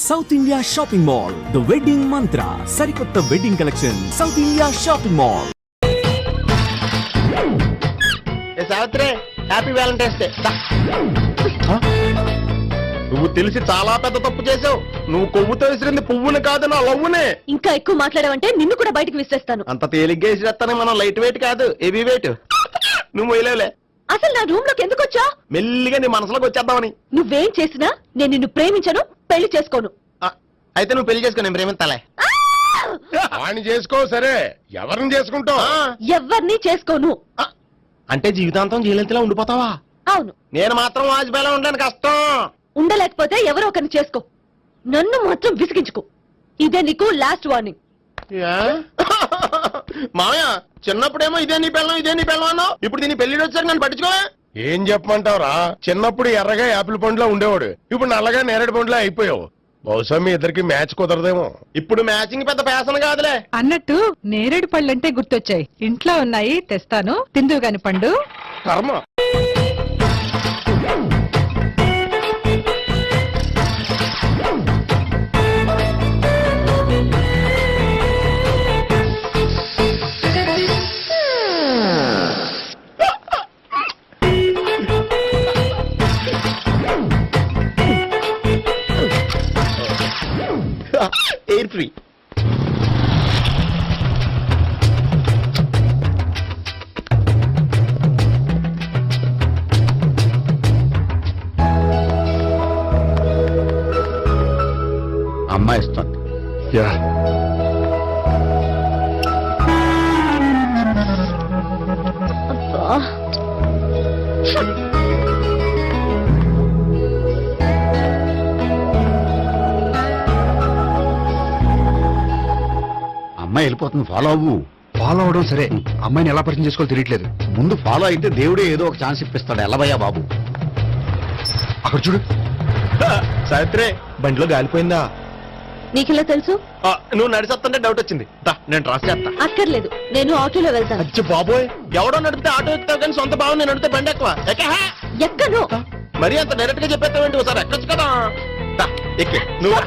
South India shopping mall, the wedding మంత్ర, సరికొత్త wedding collection, south India shopping mall. Savitri, happy Valentine's day. నువ్వు తెలిసి చాలా పెద్ద తప్పు చేసావు. నువ్వు కొవ్వుతో విసిరింది పువ్వుని కాదు, నా లవ్వునే. ఇంకా ఎక్కువ మాట్లాడావంటే నిన్ను కూడా బయటికి విసిరేస్తాను. అంత తేలిగ్గా విసిరేస్తానే, మనం లైట్ వెయిట్ కాదు, హెవీ వెయిట్. నువ్వు వేయలేవులే. అసలు నా రూమ్ లోకి ఎందుకు వచ్చా? మెల్లిగా నీ మనసులోకి వచ్చేద్దామని. నువ్వేం చేసినా నేను నిన్ను ప్రేమించను, పెళ్లి చేసుకోను. అయితే నువ్వు పెళ్లి చేసుకో, నేను ప్రేమిస్తాలే. వాణ్ణి చేసుకో. సరే, ఎవరిని చేసుకుంటావు? ఎవరిని చేసుకోను. అంటే జీవితాంతం జీలంతిలా ఉండిపోతావా? అవును. నేను మాత్రం వాజ్పేయిలా ఉండడానికి కష్టం. ఉండలేకపోతే ఎవరో ఒకరిని చేసుకో, నన్ను మాత్రం విసిగించుకో. ఇదే నీకు లాస్ట్ వార్నింగ్. మామయ్య, చిన్నప్పుడేమో ఇదే నీ పెళ్ళం ఇదే నీ పెళ్ళం అన్నావు. ఇప్పుడు దీన్ని పెళ్లి వచ్చారు, నన్ను పట్టించుకో. ఏం చెప్పమంటావురా? చిన్నప్పుడు ఎర్రగా యాపిల్ పండులో ఉండేవాడు, ఇప్పుడు నల్లగా నేరేడు పండులో అయిపోయావు. బహుశా మీ ఇద్దరికి మ్యాచ్ కుదరదేమో. ఇప్పుడు మ్యాచింగ్ పెద్ద ఫ్యాషన్ కాదులే. అన్నట్టు నేరేడు పళ్ళంటే గుర్తొచ్చాయి. ఇంట్లో ఉన్నాయి, తెస్తాను, తిందువు గాని పండు. కర్మ. Air free. అమ్మాయి ఇస్తుంది. అమ్మాయి వెళ్ళిపోతుంది, ఫాలో అవ్వు. ఫాలో అవడం సరే, అమ్మాయిని ఎలా పరిచయం చేసుకోవాలో తెలియట్లేదు. ముందు ఫాలో అయితే దేవుడే ఏదో ఒక ఛాన్స్ ఇప్పిస్తాడు. ఎలవయ్యా బాబు. అక్కడ చూడు. సావిత్రి, బండిలో గాలిపోయిందా? నీకెలా తెలుసు? నువ్వు నడిచేస్తుంటే డౌట్ వచ్చింది. నేను ట్రాస్ చేస్తా. అక్కర్లేదు, నేను ఆటోలో వెళ్తాను. అచ్చి బాబోయ్, ఎవడో నడిపితే ఆటో ఎక్కుతావు కానీ సొంత భావం నేను నడిపితే బండి ఎక్కువ. ఎక్కను. మరి అంత డైరెక్ట్ గా చెప్పేస్తావేంటి? ఒకసారి ఎక్కొచ్చు కదా. ఎక్కి నువ్వు.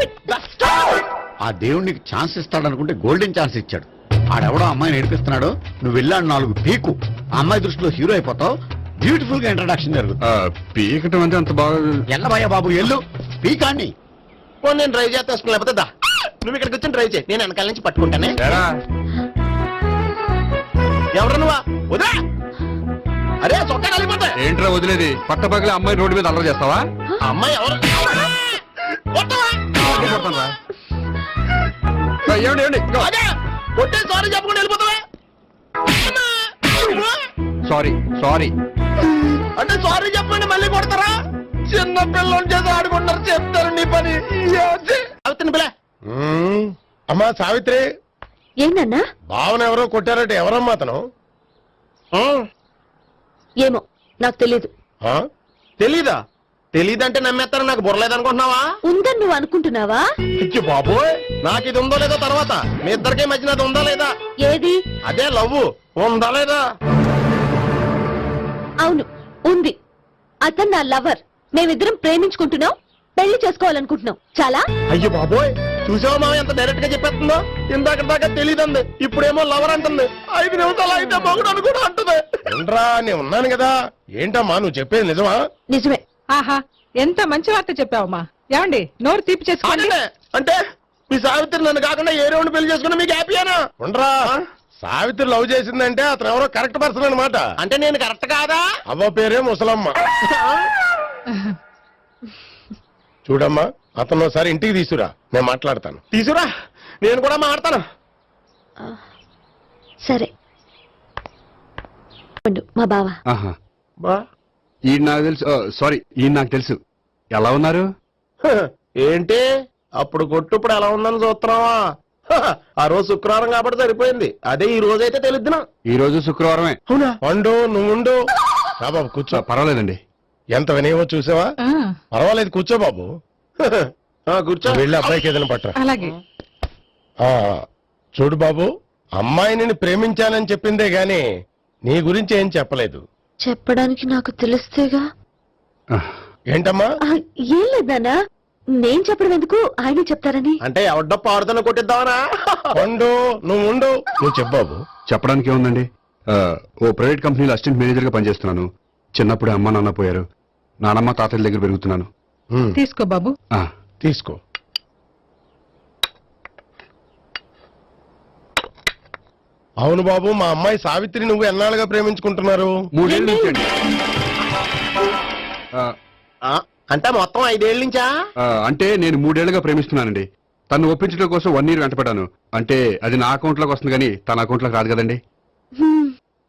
ఆ దేవుడు నీకు ఛాన్స్ ఇస్తాడనుకుంటే గోల్డెన్ ఛాన్స్ ఇచ్చాడు. ఆడెవడో అమ్మాయిని ఏడిపిస్తున్నాడు, నువ్వు వెళ్ళాడు 4 పీకు. ఆ అమ్మాయి దృష్టిలో హీరో అయిపోతావు. బ్యూటిఫుల్ గా ఇంట్రడక్షన్ జరుగుతుంది. పీకటం అంటే అంత బాగా. ఎల్లబయ్యా బాబు, ఎల్లు పీకాన్ని. నేను డ్రైవ్ చేస్తాను, లేకపోతే దా నువ్వు ఇక్కడికి వచ్చి డ్రైవ్ చేయి, నేను వెనకాల నుంచి పట్టుకుంటానే. ఎవరు నువ్వా? వదిలే. అరే చొక్కా కలిగిపోతా. ఏంట్రా వదిలేది? పట్టపగలే అమ్మాయి రోడ్డు మీద అల్లరి చేస్తావా? అమ్మాయి ఎవరు? కొట్టే సారీ చెప్పకుండా వెళ్ళిపోతావా? సారీ సారీ అంటే సారీ చెప్పండి మళ్ళీ కొడతారా? చిన్న పిల్లలు చేసి ఆడుకుంటారు, చెప్తారు నీ పని. అవుతుంది పిల్ల. అమ్మా సావిత్రి, ఏందన్నా? భావన ఎవరో కొట్టారట. ఎవరమ్మా అతను? ఏమో నాకు తెలీదు. తెలీదా? తెలీదంటే నమ్మేస్తారని నాకు బుర్రలేదనుకుంటున్నావా? ఉందని నువ్వు అనుకుంటున్నావా? ఇచ్చి బాబోయ్, నాకు ఇది ఉందో లేదో తర్వాత. మీ ఇద్దరికే మధ్యన అది ఉందా లేదా? ఏది? అదే లవ్ ఉందా లేదా? అవును, ఉంది. అతను నా లవర్. మేమిద్దరం ప్రేమించుకుంటున్నాం, పెళ్లి చేసుకోవాలనుకుంటున్నాం. చాలా. అయ్యో బాబోయ్, చూసావా మామ ఎంత డైరెక్ట్ గా చెప్పేస్తుందో? ఇందాక దాకా తెలీదంది, ఇప్పుడేమో లవర్ అంటుంది. 5 నిమిషాలు అయితే మగుడు కూడా అంటుంది. ఏంట్రా, నేను ఉన్నాను కదా. ఏంటమ్మా నువ్వు చెప్పేది నిజమా? నిజమే. ఆహా, ఎంత మంచి వార్త చెప్పావమ్మా. ఏమండి, నోరు తీపి చేసుకోండి. అంటే మీ సావిత్రి నన్ను కాకుండా ఏ రౌండ్ పెళ్లి చేసుకున్నా మీకు హ్యాపీయేనా? ఉండరా, సావిత్రి లవ్ చేసిందంటే అతను ఎవరో కరెక్ట్ పర్సన్ అనమాట. అంటే నేను కరెక్ట్ కాదా? అవ్వ పేరే ముసలమ్మ. చూడమ్మా, అతను ఒకసారి ఇంటికి తీసుకురా, నేను మాట్లాడతాను. తీసురా, నేను కూడా మాట్లాడతాను. సరే. మా బావ. ఈ నాకు తెలుసు. సారీ, ఈ నాకు తెలుసు. ఎలా ఉన్నారు? ఏంటి అప్పుడు కొట్టు ఇప్పుడు ఎలా ఉందని చూస్తున్నావా? ఆ రోజు శుక్రవారం కాబట్టి సరిపోయింది. అదే ఈ రోజు అయితే తెలుద్దునా. ఈ రోజు శుక్రవారమే. అవునా? వండు, నువ్వు ఉండు. బాబు కూర్చో. పర్వాలేదండి. ఎంత వినయమో చూసావా? పర్వాలేదు, కూర్చో బాబు. కూర్చో. వెళ్ళి అబ్బాయికి ఏదైనా పట్టరా. అలాగే. చూడు బాబు, అమ్మాయిని ప్రేమించానని చెప్పిందే గాని నీ గురించి ఏం చెప్పలేదు. చెప్పడానికి నాకు తెలిస్తేగా. ఏంటమ్మా? ఏం లేదన్నా, నేను చెప్పడం ఎందుకు ఆయనే చెప్తారని. అంటే ఎవడ్డో పాడుతున్న కొట్టిద్దామనా? పండు నువ్వు ఉండు, నువ్వు చెప్పు బాబు. చెప్పడానికి ఏముందండి, ఓ ప్రైవేట్ కంపెనీలో అసిస్టెంట్ మేనేజర్ గా పనిచేస్తున్నాను. చిన్నప్పుడు అమ్మ నాన్న పోయారు. నానమ్మ తాతయ్య దగ్గర పెరుగుతున్నాను. తీసుకో బాబు. ఆ, తీసుకో. అవును బాబు, మా అమ్మాయి సావిత్రి నువ్వు ఎన్నాళ్ళుగా ప్రేమించుకుంటున్నారు? 3 ఏళ్ళ నుంచి అండి. అంటే మొత్తం 5 ఏళ్ళ నుంచా? అంటే నేను 3 ఏళ్లుగా ప్రేమిస్తున్నానండి. తను ఒప్పించడం కోసం 1 year వెంటపడ్డాను. అంటే అది నా అకౌంట్ లోకి వస్తుంది కానీ తన అకౌంట్ లోకి రాదు కదండి.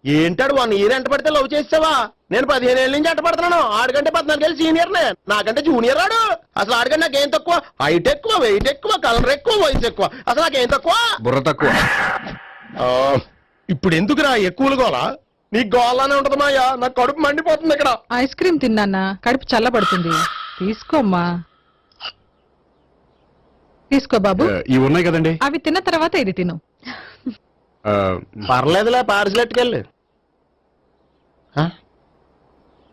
ఏంటాడు 1 year ఎంట పడితే లవ్ చేసావా? నేను 15 ఏళ్ళ నుంచి ఎంట పడుతున్నాను. ఆడికంటే 14 ఏళ్ళు సీనియర్ నే, నాకంటే జూనియర్ ఆడు. అసలు ఆడికంటే నాకేం తక్కువ? హైట్ ఎక్కువ, వెయిట్ ఎక్కువ, కలర్ ఎక్కువ, వయసు ఎక్కువ. అసలు నాకేం తక్కువ? బుర్ర తక్కువ. ఇప్పుడు ఎందుకురా ఎక్కువలు గోలా? నీకు గోళ్ళనే ఉంటది మాయా, నాకు కడుపు మండిపోతుంది ఇక్కడ. ఐస్ క్రీమ్ తిన్నానా, కడుపు చల్లబడుతుంది. తీసుకోమ్మా. తీసుకో బాబు. ఇవి ఉన్నాయి కదండి. అవి తిన్న తర్వాత ఇది తిను. ఆ, పర్లేదులే, పార్సిల్ ఎట్టుకెళ్ళి.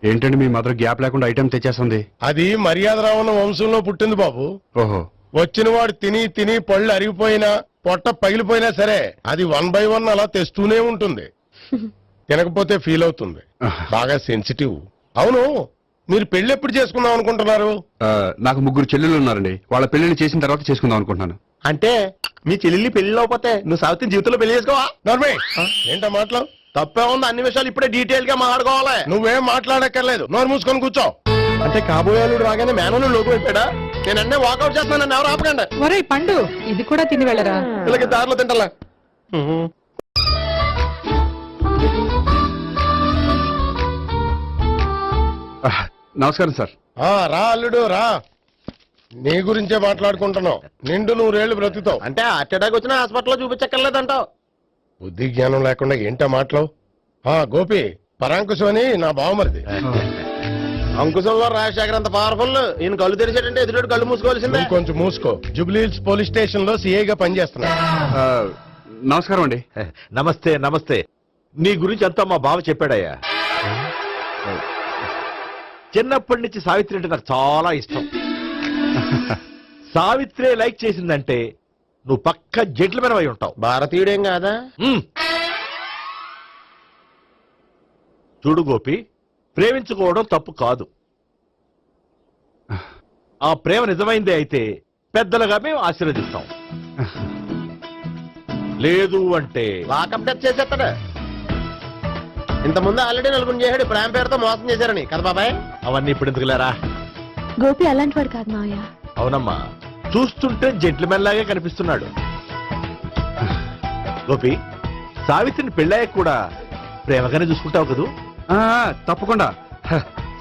ఏంటండి మీ మదర్ గ్యాప్ లేకుండా ఐటెం తెచ్చేస్తుంది? అది మర్యాద రావణ వంశంలో పుట్టింది బాబు. ఓహో. వచ్చిన వాడు తిని తిని పళ్ళు అరిగిపోయినా పొట్ట పగిలిపోయినా సరే అది 1 by 1 అలా తెస్తూనే ఉంటుంది. తినకపోతే ఫీల్ అవుతుంది. బాగా సెన్సిటివ్. అవును, మీరు పెళ్లి ఎప్పుడు చేసుకుందాం అనుకుంటున్నారు? నాకు 3 చెల్లెలు ఉన్నారండి. వాళ్ళ పెళ్లిని చేసిన తర్వాత చేసుకుందాం అనుకుంటున్నాను. అంటే మీ చెల్లెల్ని పెళ్లి లేకపోతే నువ్వు సావిత్రి జీవితంలో పెళ్లి చేసుకోవా? నర్మే ఏంటో మాటలు? తప్పే ఉంది, అన్ని విషయాలు ఇప్పుడే డీటెయిల్ గా మాట్లాడుకోవాలి. నువ్వేం మాట్లాడక్కర్లేదు, నోరు మూసుకొని కూర్చో. అంటే కాబోయేవాళ్ళు రాగానే మేనలు లోకి అయిపోయాడా? నేను అన్నీ వాకౌట్ చేస్తున్నాను, నన్ను ఎవరు ఆపకండి. ఒరేయ్ పండు, ఇది కూడా తిని వెళ్ళరా. వీళ్ళకి దారిలో తింటలా. నమస్కారం సార్. రా అల్లుడు రా. నీ గురించే మాట్లాడుకుంటున్నావు. నిండు 100 ఏళ్ళు బ్రతుకుతావు. అంటే హార్ట్ అటాక్ వచ్చిన హాస్పిటల్లో చూపించక్కర్లేదంటావు. బుద్ధి జ్ఞానం లేకుండా ఏంటో మాటలు? గోపి, పరాంకుశం అని నా బావమరిది. అంకుశంలో రాజశేఖర్ అంత పవర్ఫుల్. ఈయన కళ్ళు తెరిచాడంటే ఎదురు కళ్ళు మూసుకోవాల్సిందే. నువ్వు కొంచెం మూసుకో. జూబ్లీహిల్స్ పోలీస్ స్టేషన్ లో సిఐగా పనిచేస్తున్నా. నమస్కారం అండి. నమస్తే నమస్తే. నీ గురించి అంతా మా బావ చెప్పాడయ్యా. చిన్నప్పటి నుంచి సావిత్రి అంటే నాకు చాలా ఇష్టం. సావిత్రి లైక్ చేసిందంటే నువ్వు పక్క జెంట్లమెన్ అయి ఉంటావు. భారతీయుడేం కాదా? చూడు గోపి, ప్రేమించుకోవడం తప్పు కాదు. ఆ ప్రేమ నిజమైందే అయితే పెద్దలుగా మేము ఆశీర్వదిస్తాం. లేదు అంటే లాకప్ డెత్ చేసేస్తాడు. ఇంతకుముందు ఆల్రెడీ 4 చేశాడు, ప్రేమ పేరుతో మోసం చేశారని కదా బాబాయ్. అవన్నీ ఇప్పుడు ఎందుకులేరా. గోపి అలాంటి వాడు కాదు మావయ్య. అవునమ్మా, చూస్తుంటే జెంట్లమెన్ లాగే కనిపిస్తున్నాడు. గోపి, సావిత్రిని పెళ్ళాక కూడా ప్రేమగానే చూసుకుంటావు కదూ? తప్పకుండా.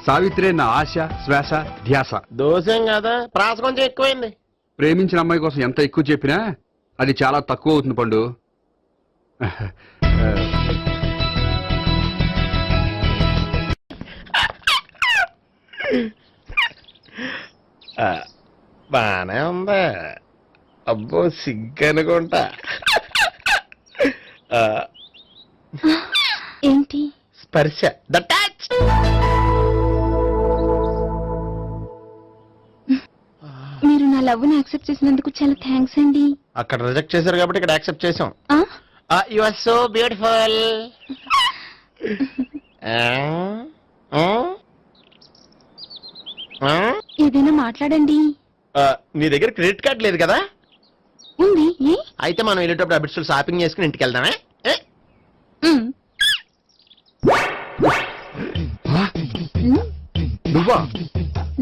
సావిత్రే నా ఆశ, శ్వాస, ధ్యాస. దోషం కదా, ప్రాస కొంచెం ఎక్కువైంది. ప్రేమించిన అమ్మాయి కోసం ఎంత ఎక్కువ చెప్పినా అది చాలా తక్కువ అవుతుంది పండు. బానే ఉందా? అబ్బో సిగ్గనుకుంటా. ఏంటి? స్పర్శ, ద టచ్. మీరు నా లవ్ ని యాక్సెప్ట్ చేసినందుకు చాలా థ్యాంక్స్ అండి. అక్కడ రిజెక్ట్ చేశారు కాబట్టి ఇక్కడ యాక్సెప్ట్ చేసాం. ఆ? You are so beautiful. ఏదైనా మాట్లాడండి. నీ దగ్గర క్రెడిట్ కార్డ్ లేదు కదా? ఉంది. ఏ? అయితే మనం వెళ్ళేటప్పుడు అబిట్స్ షాపింగ్ చేసుకుని ఇంటికి వెళ్దామే. ఉమ్. నువ్వా?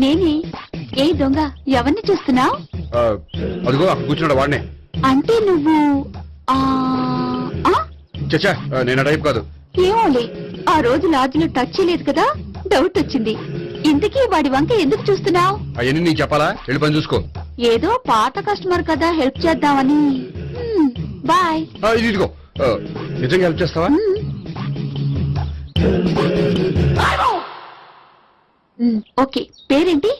నేనే. ఏ దొంగ, ఎవరిని చూస్తున్నావు? అదిగో అక్కడ కూర్చున్నాడు వాడినే. అంటే నువ్వు ఆ ఆ? చచ్చా, నేను ఆ టైప్ కాదు. ఏమోలే, ఆ రోజు లాడ్జిలో టచ్ చేయలేదు కదా, డౌట్ వచ్చింది. ఇంతకీ వాడి వంక ఎందుకు చూస్తున్నావు? అవన్నీ నీకు చెప్పాలా? వెళ్ళి పని చూసుకో. ఏదో పాత కస్టమర్ కదా, హెల్ప్ చేద్దామని. బాయ్. ఇదిగో, నిజంగా హెల్ప్ చేస్తావా? ఓకే. పేరేంటి?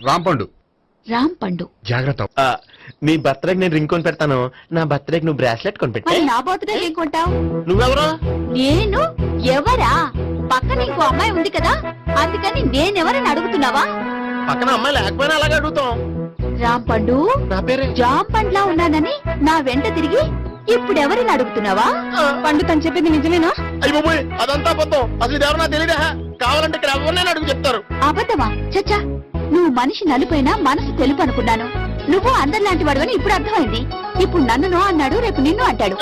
రాంపండు. రామ్ పండు. జాగ్రత్త. నీ బర్త్డేకి నేను రింగ్ కొని పెడతాను, నా బర్త్డేకి నువ్వు బ్రాస్లెట్ కొని పెట్టే. మరి నా బర్త్డే ఏం కొంటావు? నువ్వెవరు? నేను ఎవరా? పక్కన ఇంకో అమ్మాయి ఉంది కదా, అందుకని నేనెవరని అడుగుతున్నావా? పక్కన అమ్మాయి లేకపోయినా అలాగే అడుగుతాం. రాంపండు నా పేరే జామ్ పండ్లా ఉన్నానని నా వెంట తిరిగి ఇప్పుడు ఎవరిని అడుగుతున్నావా? పండు తను చెప్పింది నిజమేనా? అయ్యి బాబోయ్ అదంతా అబద్ధం. అసలు ఇది ఎవరన్నా తెలియదా? కావాలంటే ఇక్కడ ఎవరినైనా అడుగు చెప్తారు. అబద్ధమా? చచ్చా, నువ్వు మనిషి నలుపైనా మనసు తెలుపు అనుకున్నాను. నువ్వు అందరిలాంటి వాడువని ఇప్పుడు అర్థమైంది. ఇప్పుడు నన్ను నో అన్నాడు, రేపు నిన్ను అంటాడు.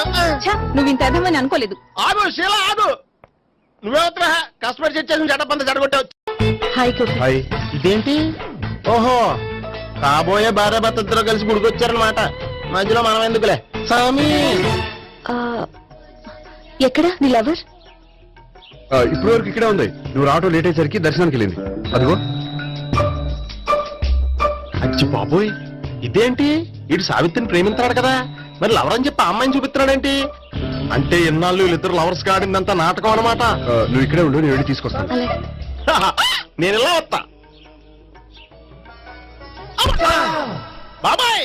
ఛ, నువ్వు ఇంత అర్థమని అనుకోలేదు. ఆగు శీల ఆగు. నువ్వేవత్రా కష్టపడి చేసేసి చెడ్డపంత చెడగొట్టావు. హాయ్ గోపి. హాయ్. ఇదేంటి? ఓహో కాబోయే భార్య భర్త ఇద్దరు కలిసి గుడికొచ్చారనమాట. మధ్యలో మనం ఎందుకులే స్వామి. ఆ, ఎక్కడ నీ లవర్? ఇప్పటి వరకు ఇక్కడే ఉంది. నువ్వు రావటం లేట్ అయ్యేసరికి దర్శనానికి వెళ్ళింది. అదిగో. అచ్చి బాబోయ్ ఇదేంటి? ఇటు సావిత్రిని ప్రేమిస్తున్నాడు కదా, మరి లవర్ అని చెప్పి ఆ అమ్మాయిని చూపిస్తున్నాడేంటి? అంటే ఎన్నాళ్ళు వీళ్ళిద్దరు లవర్స్ కాడిందంతా నాటకం అనమాట. నువ్వు ఇక్కడే ఉండు, నేను వెళ్ళి తీసుకొస్తాను. అలాగే. నేను ఇలా వస్తా. బాబాయ్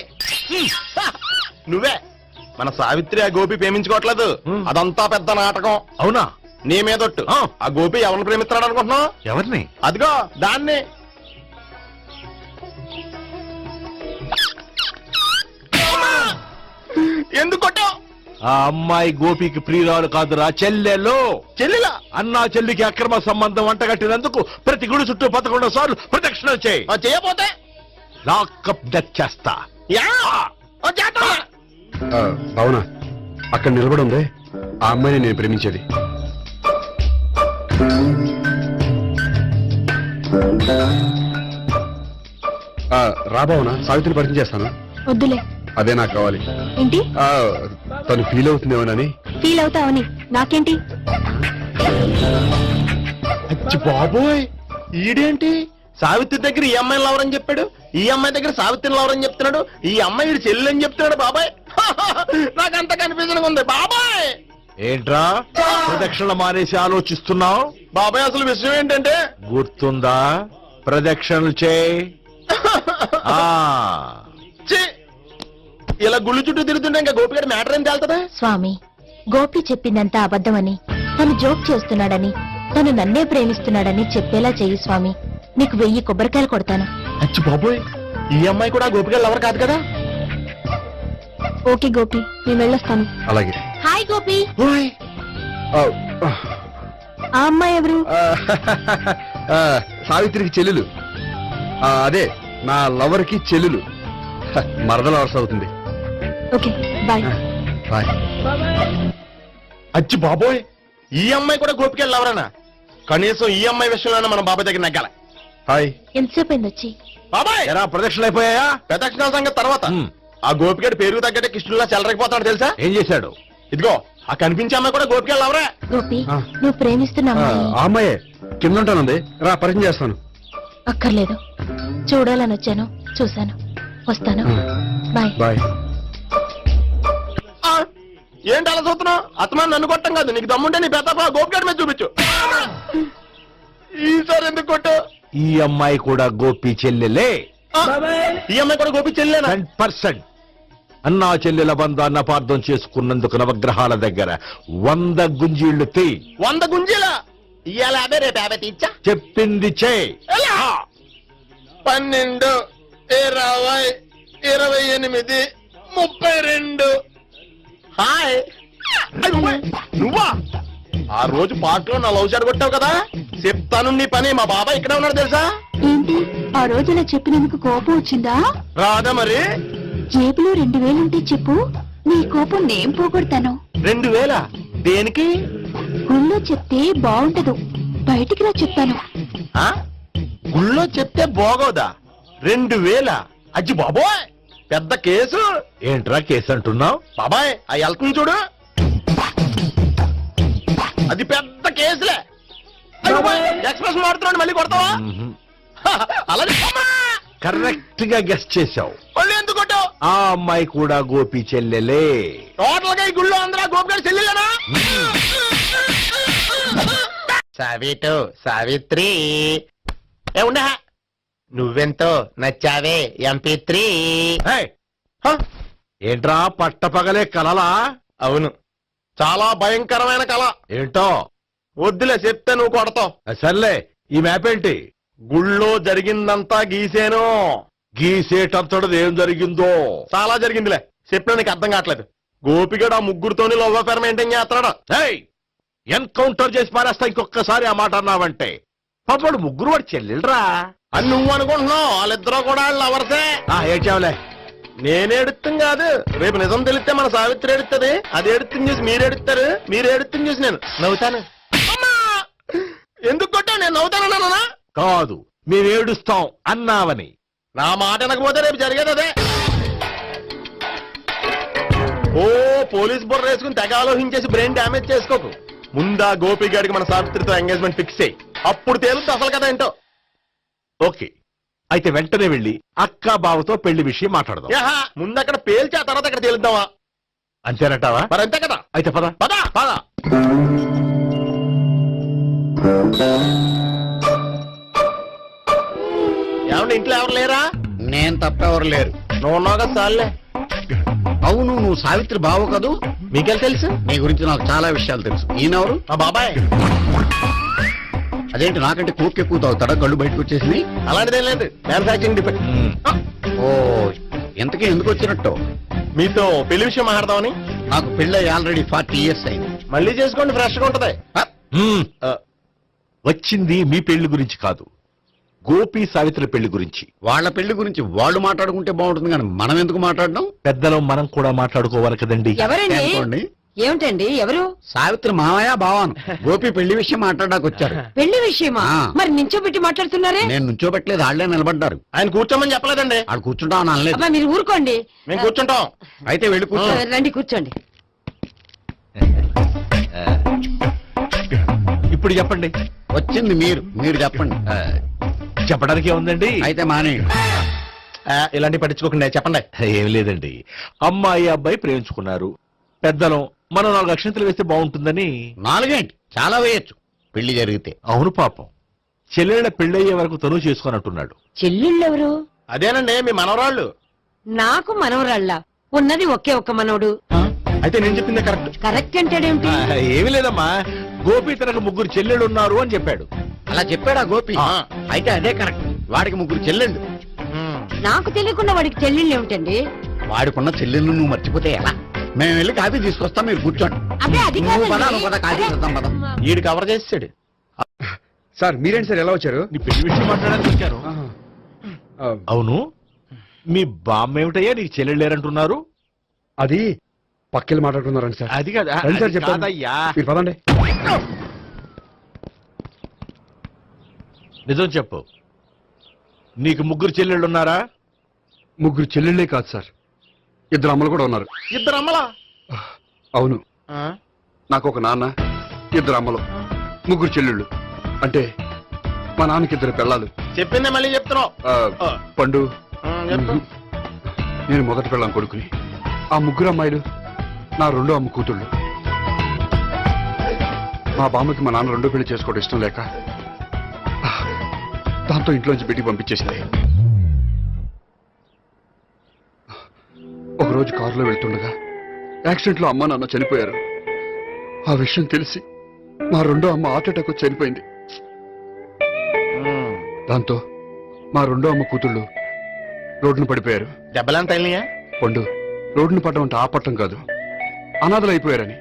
నువ్వే మన సావిత్రి ఆ గోపి ప్రేమించుకోవట్లేదు. అదంతా పెద్ద నాటకం. అవునా? నీ మీదొట్టు. ఆ గోపి ఎవరిని ప్రేమిస్తున్నాడు అనుకుంటున్నావు? ఎవరిని? అదిగో దాన్ని. ఎందుకు కొట్టావు? ఆ అమ్మాయి గోపికి ప్రియురాలు కాదురా, చెల్లెలు. చెల్లిలా? అన్నా చెల్లికి అక్రమ సంబంధం అంటగట్టినందుకు ప్రతి గుడి చుట్టూ 11 సార్లు ప్రదక్షిణలు చేయి. చేయపోతే లాకప్ డెత్ చేస్తా. యా ఓ చేద్దాం. అవునా? అక్కడ నిలబడి ఉంది ఆ అమ్మాయిని నేను ప్రేమించేది. రాబావునా? సావిత్రిని పరిచయం చేస్తాను. వద్దులే. అదే నాకు కావాలి. ఏంటి? తను ఫీల్ అవుతుందేమోనని. ఫీల్ అవుతావని నాకేంటి? అచ్చి బాబోయ్ ఈడేంటి సావిత్రి దగ్గర ఈ అమ్మాయిని లవరని చెప్పాడు, ఈ అమ్మాయి దగ్గర సావిత్రిని లవరని చెప్తున్నాడు, ఈ అమ్మాయి ఈడు చెల్లి అని చెప్తున్నాడు. బాబాయ్ నాకంత కన్ఫ్యూజన్ ఉంది బాబాయ్. ఏంట్రా ప్రదక్షిణ మానేసి ఆలోచిస్తున్నావు? బాబాయ్ అసలు విషయం ఏంటంటే గుర్తుందా? ప్రదక్షిణలు చేయి. ఆ ఛీ, ఇలా గుళ్ళు చుట్టూ తిరుగుతుంటే ఇంకా గోపిగడ మ్యాటర్ ఏం తేలుతుందా? స్వామి, గోపి చెప్పిందంతా అబద్ధమని, తను జోక్ చేస్తున్నాడని, తను నన్నే ప్రేమిస్తున్నాడని చెప్పేలా చెయ్యి స్వామి. నీకు 1000 కొబ్బరికాయలు కొడతాను. అచ్చి బాబోయ్ ఈ అమ్మాయి కూడా గోపిగడ లవర్ కాదు కదా? ఓకే గోపి, నేను వెళ్ళొస్తాను. అలాగే. హాయ్ గోపి. ఓయ్ ఆ అమ్మాయి ఎవరు? సావిత్రికి చెల్లెలు. అదే నా లవర్ కి చెల్లెలు. మరదల వరుస అవుతుంది. Okay bye. బాయ్. అచ్చి బాబోయ్ ఈ అమ్మాయి కూడా గోపిగడ లవరేనా? కనీసం ఈ అమ్మాయి విషయంలోనే మనం బాబాయ్ దగ్గర నగ్గాల. హాయ్. ఎంతసేపు అయింది వచ్చి? బాబాయ్ ఎరా ప్రదక్షిణలు అయిపోయాయా? ప్రదక్షిణాల సంగతి తర్వాత. ఆ గోపిగడ పేరు తగ్గట్టే కృష్ణులా చెలరైపోతాడు తెలుసా? ఏం చేశాడు? ఇదిగో ఆ కనిపించే అమ్మాయి కూడా గోపిగడ లవరే. గోపి, నువ్వు ప్రేమిస్తున్న అమ్మాయి ఆ అమ్మాయే కింద ఉంటానుంది. రా పరిచయం చేస్తాను. అక్కర్లేదు, చూడాలని వచ్చాను, చూశాను, వస్తాను. బాయ్. బాయ్. ఏంటి అలా చూస్తున్నావు? అత్తమాని నన్ను కొట్టం కాదు, నీకు దమ్ముంటే నీ పెద్ద గోపిగడ మీద చూపించు. ఈసారి ఎందుకు కొట్టు? ఈ అమ్మాయి కూడా గోపి చెల్లెలే. ఈ అమ్మాయి కూడా గోపి చెల్లేనా? 10%. అన్నా చెల్లెల బంధాన్ని అపార్థం చేసుకున్నందుకు నవగ్రహాల దగ్గర 100 గుంజీళ్లు తీ. 100 గుంజీలా? ఇవాళ 50 రేపు 50 తీచ్చా. చెప్పింది చేయి. 12, 20, 28, 32. హాయ్. నువ్వా? ఆ రోజు పార్టీలో నా లవ్ షాట్ కొట్టావు కదా, చెప్తాను నీ పని. మా బాబాయ్ ఇక్కడే ఉన్నాడు తెలుసా? ఏంటి ఆ రోజు అలా చెప్పినందుకు కోపం వచ్చిందా? రాదా మరి? జేబులో 2000 ఉంటే చెప్పు, నీ కోపం నేను పోగొడతాను. 2000 దేనికి? గుళ్ళో చెప్తే బాగుంటదు, బయటికి రా చెప్తాను. ఆ? గుళ్ళో చెప్తే బాగోదా? 2000? అజ్జి బాబోయ్ పెద్ద కేసు. ఏంట్రా కేసు అంటున్నావు? బాబాయ్ ఆ వెళ్తుంది చూడు, అది పెద్ద కేసులే. ఎక్స్ప్రెస్ మాడుతున్నాడు, మళ్ళీ కొడతావా? అలా కరెక్ట్ గా గెస్ట్ చేశావు. మళ్ళీ ఎందుకు కొట్టావు? ఆ అమ్మాయి కూడా గోపి చెల్లెలే. టోటల్ గా ఈ గుళ్ళో అందరూ గోపిగారు చెల్లిలేనా? సావిటు సావిత్రి ఉండ, నువ్వెంతో నచ్చావే MP3. ఏయ్, ఏంట్రా పట్టపగలే కలలా? అవును, చాలా భయంకరమైన కళ. ఏంటో వద్దులే చెప్తే నువ్వు కొడతావు. సర్లే, ఈ మ్యాప్ ఏంటి? గుళ్ళో జరిగిందంతా గీసేను. గీసేటంతటది ఏం జరిగిందో చాలా జరిగిందిలే చెప్పినా నీకు అర్థం కావట్లేదు గోపిగడు ఆ ముగ్గురుతోని లవ్ అఫేర్ మెయింటైన్ చేస్తాడు. ఎన్కౌంటర్ చేసి పారేస్తా ఇంకొకసారి ఆ మాట అన్నావంటే. పాపడు ముగ్గురు వాడు చెల్లెలరా. అని నువ్వు అనుకుంటున్నావు, వాళ్ళిద్దరూ కూడా లవర్సే. ఏడ్చావులే. నేను ఎడుతుంది కాదు, రేపు నిజం తెలిస్తే మన సావిత్రి ఎడుతుంది. అది ఎడుతుంది చూసి మీరు ఎడుతారు, మీరు ఎడుతుంది చూసి నేను నవ్వుతాను. అమ్మా! ఎందుకు కొట్టావు? నేను నవ్వుతానన్నా? కాదు, మేమేడుస్తాం అన్నావని. నా మాట అనకపోతే రేపు జరిగేది అదే. ఓ పోలీస్ బుర్ర వేసుకుని తెగ ఆలోచించేసి బ్రెయిన్ డ్యామేజ్ చేసుకోకు. ముందా గోపి గారికి మన సావిత్రితో ఎంగేజ్మెంట్ ఫిక్స్ అయ్యి అప్పుడు తేలుతుంది అసలు కదా ఏంటో. ఓకే, అయితే వెంటనే వెళ్ళి అక్క బావతో పెళ్లి విషయం మాట్లాడదాం. యాహా, ముందు అక్కడ పేల్చి ఆ తర్వాత అక్కడ తేలుద్దామా? అంతేనంటావా? మరి అంతే కదా. అయితే పద. పద పద. ఏమండి ఇంట్లో ఎవరు లేరా? నేను తప్పెవరు లేరు. నువ్వు ఉన్నావు కదా సార్లే. అవును, నువ్వు సావిత్రి బావు కదూ? మీకెళ్ళి తెలుసు? నీ గురించి నాకు చాలా విషయాలు తెలుసు. ఈయనెవరు? మా బాబాయ్. అదేంటి నాకంటే కూక్ ఎక్కువ తాగుతాడా? కళ్ళు బయటకు వచ్చేసింది. అలాంటిదేం లేదు, మ్యానుఫాక్చరింగ్ డిఫెక్ట్. ఓ, ఇంతకీ ఎందుకు వచ్చినట్టు? మీతో పెళ్లి విషయం మాట్లాడదామని. నాకు పెళ్ళి ఆల్రెడీ 40 years అయింది. మళ్ళీ చేసుకోండి, ఫ్రెష్ గా ఉంటది. వచ్చింది మీ పెళ్లి గురించి కాదు, గోపి సావిత్రి పెళ్లి గురించి. వాళ్ళ పెళ్లి గురించి వాళ్ళు మాట్లాడుకుంటే బాగుంటుంది, కానీ మనం ఎందుకు మాట్లాడడం? పెద్దలో మనం కూడా మాట్లాడుకోవాలి కదండి. ఎవరండి? అనుకోండి. ఏమిటండి? ఎవరు? సావిత్రి మామయ్య బావాను గోపి పెళ్లి విషయం మాట్లాడడానికి వచ్చారు. పెళ్లి విషయమా? ఆ. మరి నించోబెట్టి మాట్లాడుతున్నారే? నేను నుంచోబెట్టలేదు, వాళ్ళే నిలబడ్డారు. ఆయన కూర్చోమని చెప్పలేదండి. వాళ్ళు కూర్చుంటామని అనలేదు. అబ్బా మీరు ఊరుకోండి. మేము కూర్చుంటాం. అయితే వెళ్ళి కూర్చో. రండి కూర్చోండి. ఇప్పుడు చెప్పండి. వచ్చింది మీరు చెప్పండి. చెప్పడానికి ఏముందండి? అయితే మానేయండి. ఇలాంటి పట్టించుకోకుండా చెప్పండి. ఏం లేదండి, అమ్మాయి అబ్బాయి ప్రేమించుకున్నారు. పెద్దలం మనం 4 అక్షంతలు వేస్తే బాగుంటుందని. 4 ఏంటి, చాలా వేయచ్చు పెళ్లి జరిగితే. అవును పాపం, చెల్లెళ్ళ పెళ్ళయ్యే వరకు తను చేసుకున్నట్టున్నాడు. చెల్లెళ్ళెవరు? అదేనండి మీ మనవరాళ్ళు. నాకు మనవరాళ్ళ ఉన్నది ఒకే ఒక్క మనవడు. అయితే నేను చెప్పింది కరెక్ట్. కరెక్ట్ అంటాడేమిటి? ఏమి లేదమ్మా, గోపి తనకు 3 చెల్లెళ్ళు ఉన్నారు అని చెప్పాడు. అలా చెప్పాడా గోపి? అయితే అదే కరెక్ట్. వాడికి 3 చెల్లెళ్ళు. నాకు తెలియకుండా వాడికి చెల్లెళ్ళు ఏమిటండి? వాడికున్న చెల్లెళ్ళు నువ్వు మర్చిపోతే ఎలా? మేము వెళ్ళి కాఫీ తీసుకొస్తాం, మీరు కూర్చోండి. అదే అది నువ్వు పద, కాదండి. నువ్వు పద, కాఫీ చేద్దాం పద. ఈడు కవర్ చేసాడు. సార్ మీరేంటి సార్ ఎలా వచ్చారు? నీ పెళ్లి విషయం మాట్లాడడానికి వచ్చాను. అవును, మీ బామ్మ ఏమిటయ్యా నీకు చెల్లెళ్ళు లేరంటున్నారు? అది పక్కెళ్ళి మాట్లాడుకున్నారండి సార్. అది కాదు, రండి సార్ అది చెప్తాను. కాదయ్యా. మీరు పదండి. నిజం చెప్పు, నీకు 3 చెల్లెళ్ళు ఉన్నారా? 3 చెల్లెళ్ళే కాదు సార్, 2 అమ్మలు కూడా ఉన్నారు. ఇద్దరు అమ్మలా? అవును, నాకు ఒక నాన్న, 2 అమ్మలు, 3 చెల్లెళ్ళు. అంటే మా నాన్నకి 2 పిల్లలు. చెప్పిందే మళ్ళీ చెప్తున్నావు. పండు, చెప్పు. నేను మొదటి పిల్లం కొడుకుని. ఆ 3 అమ్మాయిలు నా 2వ అమ్మ కూతుళ్ళు. మా బామ్మకి మా నాన్న 2వ పెళ్లి చేసుకోవడం ఇష్టం లేక దాంతో ఇంట్లోంచి బయటికి పంపించేసింది. ఒకరోజు కారులో వెళ్తుండగా యాక్సిడెంట్ లో అమ్మ నాన్న చనిపోయారు. ఆ విషయం తెలిసి మా 2వ అమ్మ హార్ట్ అటాక్ వచ్చి చనిపోయింది. దాంతో మా 2వ అమ్మ కూతుళ్ళు రోడ్డును పడిపోయారు. దెబ్బలంత అయినాయా? పండు, రోడ్డును పడ్డం అంటే ఆపట్టం కాదు, అనాథలు అయిపోయారని.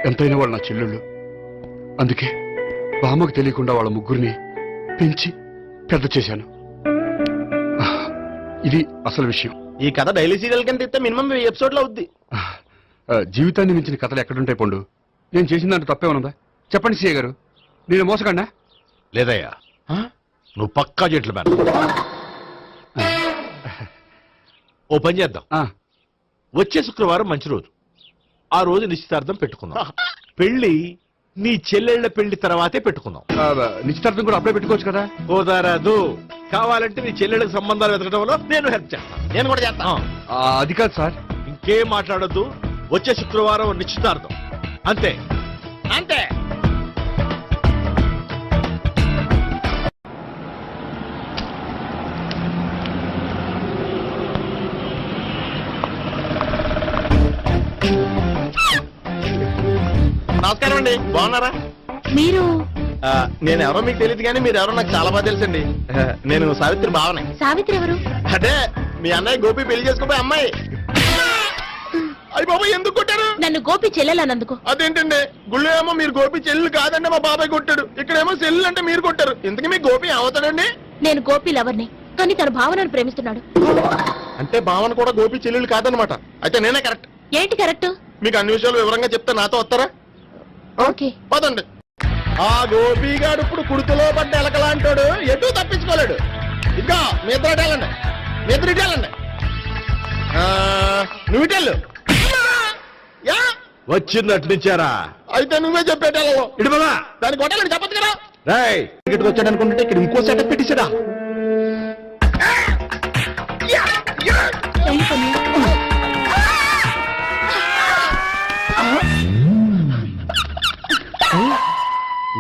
ఎంతైనా వాళ్ళు నా చెల్లెళ్ళు. అందుకే బామ్మకు తెలియకుండా వాళ్ళ 3 పెంచి పెద్ద చేశాను. ఇది అసలు విషయం. ఈ కథ డైలీ సీరియల్ కింద ఇస్తే మినిమం ఎపిసోడ్ లో అవుద్ది. జీవితాన్ని మించిన కథలు ఎక్కడుంటాయి పండు? నేను చేసిన దాంట్లో తప్పేమనుందా? చెప్పండి సీఏ గారు, నేను మోసకండా? లేదయ్యా, నువ్వు పక్కా చెట్లు మేన. ఓ పని చేద్దాం, వచ్చే శుక్రవారం మంచి రోజు. ఆ రోజు నిశ్చితార్థం పెట్టుకుందాం. పెళ్లి నీ చెల్లెళ్ల పెళ్లి తర్వాతే పెట్టుకుందాం. నిశ్చితార్థం కూడా అప్పుడే పెట్టుకోవచ్చు కదా? కుదరదు, కావాలంటే నీ చెల్లెళ్ళకి సంబంధాలు వెతకడంలో నేను హెల్ప్ చేస్తాను. నేను కూడా చేస్తాను. అది కాదు సార్. ఇంకేం మాట్లాడొద్దు, వచ్చే శుక్రవారం నిశ్చితార్థం, అంతే అంతే. నమస్కారం అండి, బాగున్నారా? మీరు నేను ఎవరో మీకు తెలియదు కానీ మీరు ఎవరో నాకు చాలా బాగా తెలుసండి. నేను సావిత్రి భావనే. సావిత్రి ఎవరు? అంటే మీ అన్నయ్య గోపి పెళ్లి చేసుకోపోయి అమ్మాయి. అయ్యి బాబాయ్ ఎందుకు కొట్టారు? నన్ను గోపి చెల్లెలన్నందుకు. అదేంటండి గుళ్ళు ఏమో మీరు గోపి చెల్లు కాదండి మా బాబాయ్ కొట్టాడు, ఇక్కడేమో చెల్లు అంటే మీరు కొట్టారు. ఇంతకీ మీ గోపి అవుతాడండి? నేను గోపి లవర్ని, కానీ తన భావనను ప్రేమిస్తున్నాడు. అంటే భావన కూడా గోపి చెల్లెలు కాదనమాట. అయితే నేనే కరెక్ట్. ఏంటి కరెక్ట్? మీకు అన్ని విషయాలు వివరంగా చెప్తే నాతో వస్తారా? ఓకే. పదండి. ఆ గోపిగాడు ఇప్పుడు కుడుతులో పడ్డ ఎలకలాంటాడు, ఎటు తప్పించుకోలేడు. ఇంకా మీ ఇద్దరు వెళ్ళండి, మీ ఇద్దరు ఇటు వెళ్ళండి. నువ్వు ఇటు వెళ్ళు. యా, వచ్చిందటు నుంచారా? అయితే నువ్వే చెప్పేటాలో ఇటు బాబా దాన్ని కొట్టాలని చెప్పచ్చు కదా. రేయ్ ఇక్కడికి వచ్చాడు అనుకుంటే ఇక్కడ ఇంకో సెటప్ పెట్టించడా?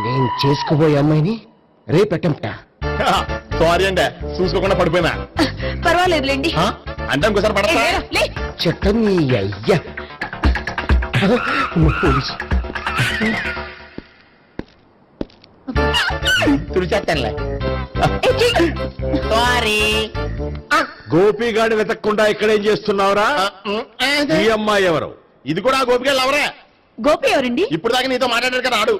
నేను చేసుకోబోయే అమ్మాయిని రేపెట్టంట. సారీ అండి, చూసుకోకుండా పడిపోయినా. పర్వాలేదులేండి. అంటే ఇంకోసారి పడతా. చెట్ట నీ అయ్యా పోలీసు తుడిచేస్తానులే. గోపిగాడి వెతక్కుండా ఇక్కడేం చేస్తున్నావురా? ఈ అమ్మాయి ఎవరు? ఇది కూడా ఆ గోపిగా లవరే. గోపి ఎవరండి? ఇప్పుడు దాకా నీతో మాట్లాడారు కదా ఆడు.